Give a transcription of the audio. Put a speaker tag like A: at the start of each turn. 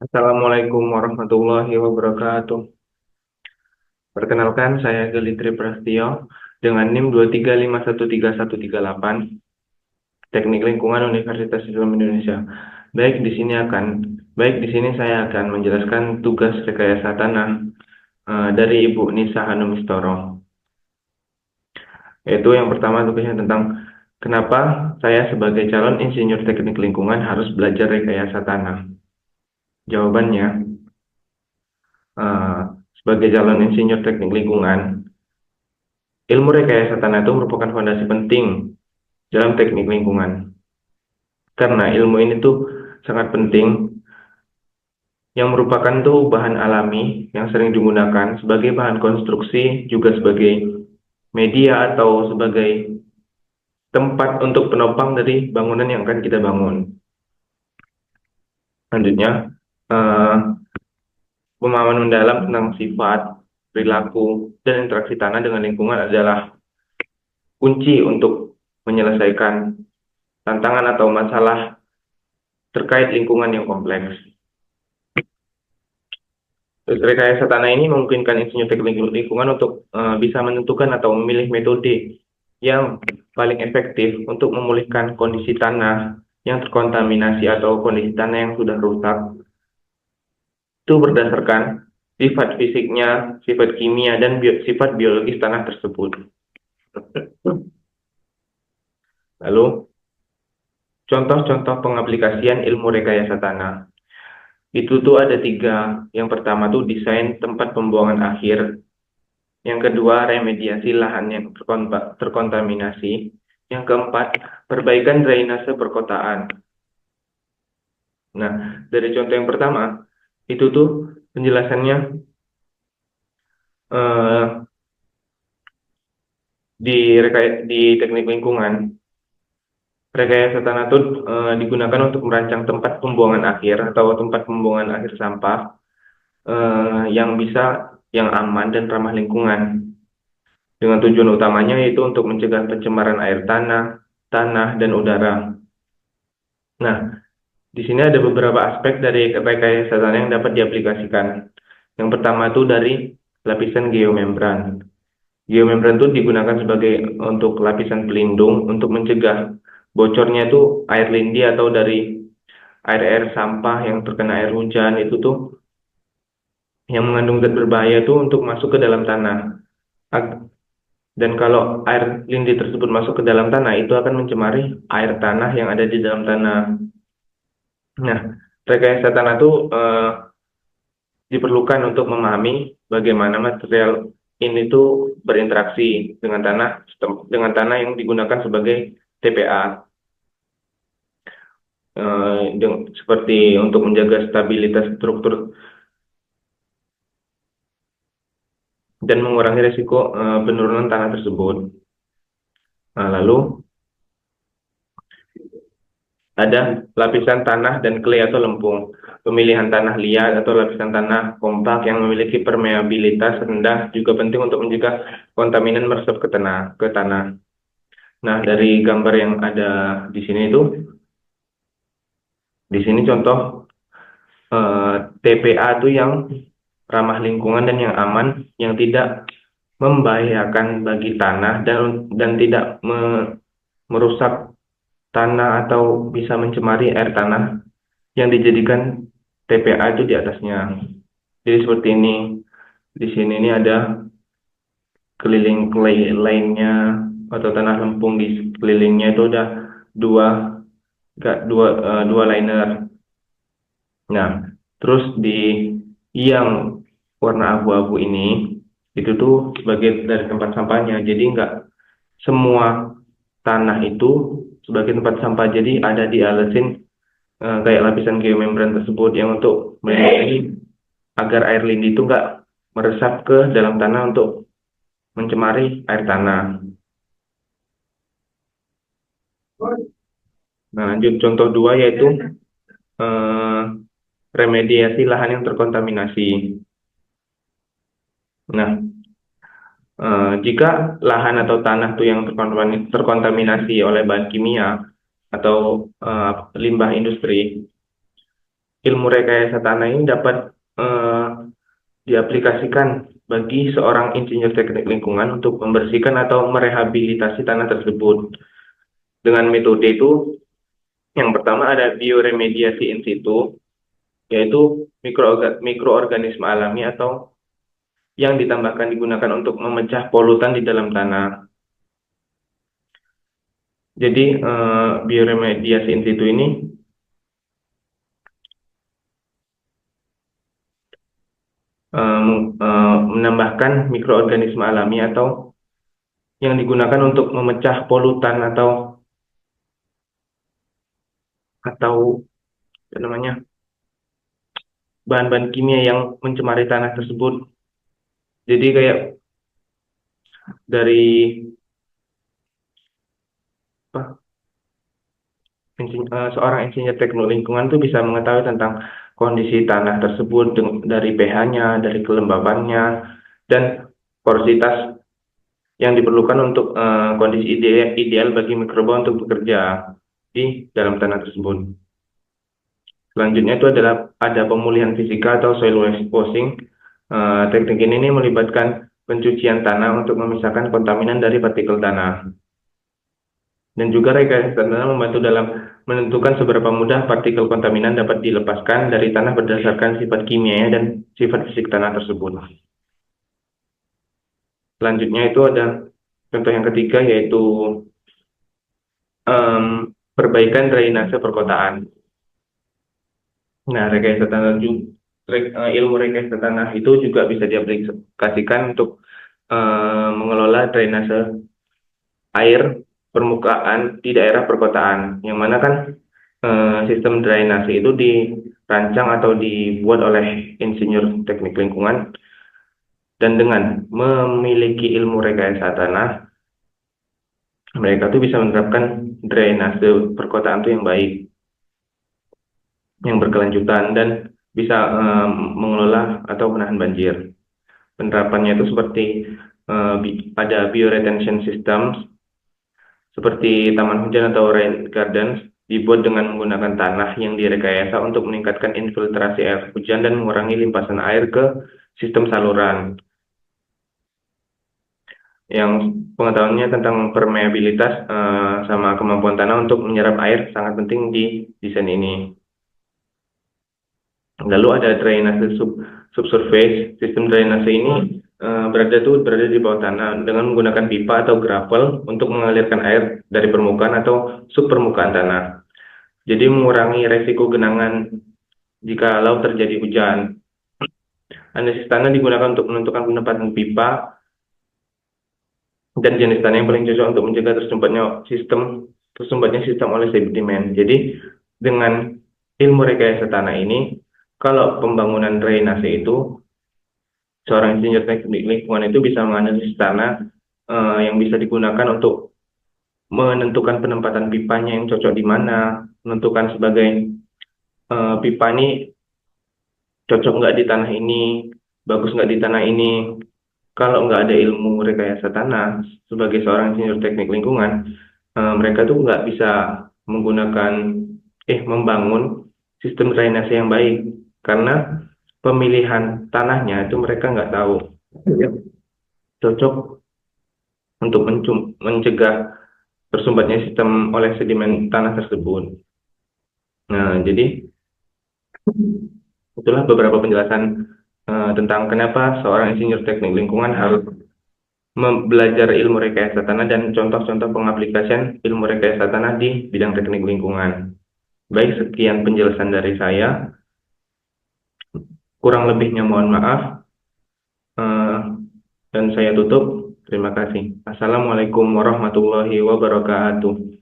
A: Assalamualaikum warahmatullahi wabarakatuh. Perkenalkan, saya Gelitri Prastio dengan NIM 235131138, Teknik Lingkungan Universitas Islam Indonesia. Baik di sini saya akan menjelaskan tugas rekayasa tanah dari Ibu Nisa Hanumistoro. Yaitu yang pertama tugasnya tentang kenapa saya sebagai calon insinyur teknik lingkungan harus belajar rekayasa tanah. Jawabannya, eh, sebagai calon insinyur teknik lingkungan, ilmu rekayasa tanah itu merupakan fondasi penting dalam teknik lingkungan. Karena ilmu ini tuh sangat penting, yang merupakan tuh bahan alami yang sering digunakan sebagai bahan konstruksi, juga sebagai media atau sebagai tempat untuk penopang dari bangunan yang akan kita bangun. Selanjutnya, eh, pemahaman mendalam tentang sifat, perilaku, dan interaksi tanah dengan lingkungan adalah kunci untuk menyelesaikan tantangan atau masalah terkait lingkungan yang kompleks. Rekayasa tanah ini memungkinkan insinyur teknik lingkungan untuk bisa menentukan atau memilih metode yang paling efektif untuk memulihkan kondisi tanah yang terkontaminasi atau kondisi tanah yang sudah rusak. Itu berdasarkan sifat fisiknya, sifat kimia, dan sifat biologis tanah tersebut. Lalu, contoh-contoh pengaplikasian ilmu rekayasa tanah. Itu tuh ada tiga. Yang pertama tuh desain tempat pembuangan akhir. Yang kedua, remediasi lahan yang terkontaminasi. Yang keempat, perbaikan drainase perkotaan. Nah, dari contoh yang pertama, itu tuh penjelasannya eh, di teknik lingkungan. Rekayasa tanah itu digunakan untuk merancang tempat pembuangan akhir atau tempat pembuangan akhir sampah yang aman dan ramah lingkungan. Dengan tujuan utamanya yaitu untuk mencegah pencemaran air tanah, dan udara. Nah, di sini ada beberapa aspek dari rekayasa tanah yang dapat diaplikasikan. Yang pertama itu dari lapisan geomembran. Geomembran itu digunakan sebagai untuk lapisan pelindung untuk mencegah bocornya itu air lindi atau dari air-air sampah yang terkena air hujan itu tuh yang mengandung zat berbahaya itu untuk masuk ke dalam tanah. Dan kalau air lindi tersebut masuk ke dalam tanah, itu akan mencemari air tanah yang ada di dalam tanah. Nah, rekayasa tanah itu diperlukan untuk memahami bagaimana material ini tuh berinteraksi dengan tanah yang digunakan sebagai TPA. Seperti untuk menjaga stabilitas struktur dan mengurangi risiko penurunan tanah tersebut. Nah, lalu ada lapisan tanah dan clay atau lempung. Pemilihan tanah liat atau lapisan tanah kompak yang memiliki permeabilitas rendah juga penting untuk mencegah kontaminan meresap ke tanah. Nah, dari gambar yang ada di sini itu, di sini contoh TPA itu yang ramah lingkungan dan yang aman, yang tidak membahayakan bagi tanah dan tidak merusak tanah atau bisa mencemari air tanah yang dijadikan TPA itu di atasnya. Jadi seperti ini. Di sini ini ada keliling clay lainnya atau tanah lempung di kelilingnya itu ada dua dua liner. Nah, terus di yang warna abu-abu ini itu tuh sebagai dari tempat sampahnya. Jadi nggak semua tanah itu sebagai tempat sampah. Jadi ada dialasin kayak lapisan geomembran tersebut yang untuk melindungi agar air lindi itu nggak meresap ke dalam tanah untuk mencemari air tanah. Nah, lanjut contoh dua yaitu eh, remediasi lahan yang terkontaminasi. Nah, jika lahan atau tanah itu yang terkontaminasi oleh bahan kimia atau limbah industri, ilmu rekayasa tanah ini dapat eh, diaplikasikan bagi seorang insinyur teknik lingkungan untuk membersihkan atau merehabilitasi tanah tersebut. Dengan metode itu, yang pertama ada bioremediasi in situ, yaitu mikroorganisme alami atau yang ditambahkan digunakan untuk memecah polutan di dalam tanah. Jadi bioremediasi in situ ini menambahkan mikroorganisme alami atau yang digunakan untuk memecah polutan atau apa namanya, bahan-bahan kimia yang mencemari tanah tersebut. Jadi kayak dari apa, seorang insinyur teknik lingkungan tuh bisa mengetahui tentang kondisi tanah tersebut dari pH-nya, dari kelembabannya, dan porositas yang diperlukan untuk kondisi ideal bagi mikroba untuk bekerja di dalam tanah tersebut. Selanjutnya itu adalah ada pemulihan fisika atau soil washing. Teknik ini melibatkan pencucian tanah untuk memisahkan kontaminan dari partikel tanah. Dan juga rekayasa tanah membantu dalam menentukan seberapa mudah partikel kontaminan dapat dilepaskan dari tanah berdasarkan sifat kimianya dan sifat fisik tanah tersebut. Selanjutnya itu ada contoh yang ketiga, yaitu perbaikan drainase perkotaan. Nah, ilmu rekayasa tanah itu juga bisa diaplikasikan untuk mengelola drainase air permukaan di daerah perkotaan, yang mana kan sistem drainase itu dirancang atau dibuat oleh insinyur teknik lingkungan, dan dengan memiliki ilmu rekayasa tanah, mereka tuh bisa menerapkan drainase perkotaan itu yang baik, yang berkelanjutan, dan bisa mengelola atau menahan banjir. Penerapannya itu seperti ada bioretention systems, seperti taman hujan atau rain gardens, dibuat dengan menggunakan tanah yang direkayasa untuk meningkatkan infiltrasi air hujan dan mengurangi limpasan air ke sistem saluran. Yang pengetahuannya tentang permeabilitas sama kemampuan tanah untuk menyerap air sangat penting di desain ini. Lalu ada drainase subsurface. Sistem drainase ini berada di bawah tanah dengan menggunakan pipa atau gravel untuk mengalirkan air dari permukaan atau subpermukaan tanah. Jadi mengurangi resiko genangan jika laut terjadi hujan. Analisis tanah digunakan untuk menentukan penempatan pipa dan jenis tanah yang paling cocok untuk mencegah tersumbatnya sistem oleh sedimen. Jadi dengan ilmu rekayasa tanah ini, kalau pembangunan drainase itu, seorang insinyur teknik lingkungan itu bisa menganalisis tanah yang bisa digunakan untuk menentukan penempatan pipanya yang cocok di mana, menentukan sebagai pipa ini cocok nggak di tanah ini, bagus nggak di tanah ini. Kalau nggak ada ilmu rekayasa tanah sebagai seorang insinyur teknik lingkungan, mereka tuh nggak bisa membangun sistem drainase yang baik, karena pemilihan tanahnya itu mereka nggak tahu cocok untuk mencegah tersumbatnya sistem oleh sedimen tanah tersebut. Nah, jadi itulah beberapa penjelasan tentang kenapa seorang insinyur teknik lingkungan harus belajar ilmu rekayasa tanah dan contoh-contoh pengaplikasian ilmu rekayasa tanah di bidang teknik lingkungan. Baik, sekian penjelasan dari saya. Kurang lebihnya mohon maaf. Dan saya tutup. Terima kasih. Assalamualaikum warahmatullahi wabarakatuh.